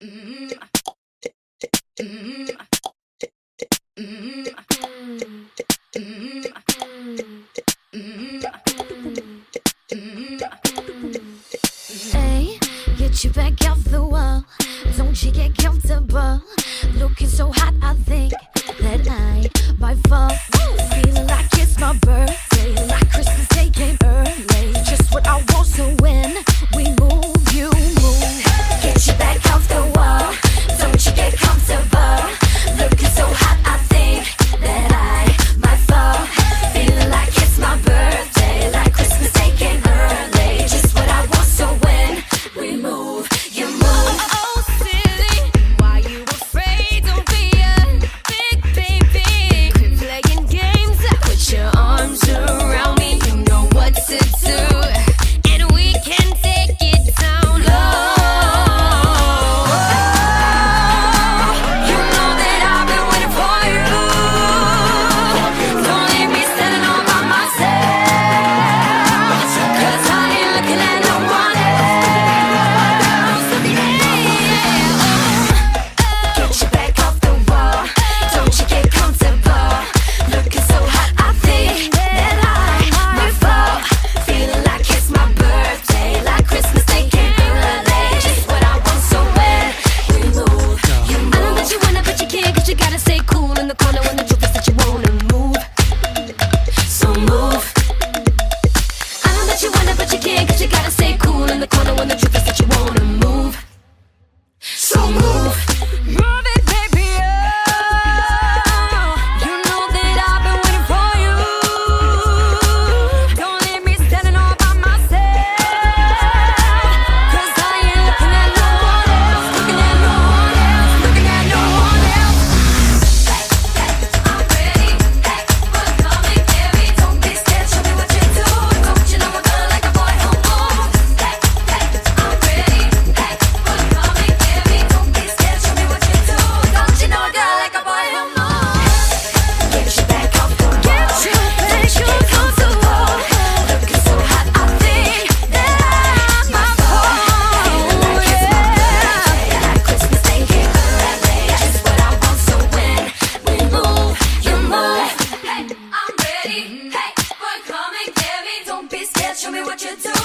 Hey, get your back off the wall. Don't you get comfortable? Looking so hot, I think that I might fall. Feeling like it's my birthday, like Christmas Day came early. Just what I want, so when we move, you move. Get your back off the wall. Don't you get comfortable? Looking so hot, I think that I might fall. Feeling like it's my birthday, like Christmas Day came early. Just what I want, so when we move, you move. Oh, silly, why you afraid? Don't be a big baby. Quit playing games, put your arms around me. You know what to do, and we can take it down low. You know that I've been waiting for you. Don't leave me standing all by myself, 'cause I ain't looking at no one else. Get your back off the wall. Don't you get comfortable? Looking so hot, I think that I might fall. Feeling like it's my birthday, like Christmas Day came early. Just what I want, so when we move, you move. I know that you wanna, but you can't, 'cause you gotta stay cool in the corner when the truth is that you wanna move. So move. I know that you wanna, but you can't, 'cause you gotta stay cool in the corner when the truth is that you wanna move. So move. Move it, baby, oh. You know that I've been waiting for you. Don't leave me standing all by myself, 'cause I ain't looking at no one else. Looking at no one else. Looking at no one else. I'm ready, hey, but come and get me. Don't be scared, show me what you do. Don't you know I'm gonna like a boy who moves? Hey, I'm ready, hey, but come and get me. Don't be scared, show me what you do. Don't you know a girl like a boy who moves? Get your back off the wall. Get your back Don't you get off the comfortable? wall. Looking so hot, I think that I might fall. Feeling like it's my birthday, like Christmas Day came early. Just what I want, so when we move, you move. Hey, I'm ready, hey, boy, come and get me. Don't be scared, show me what you do.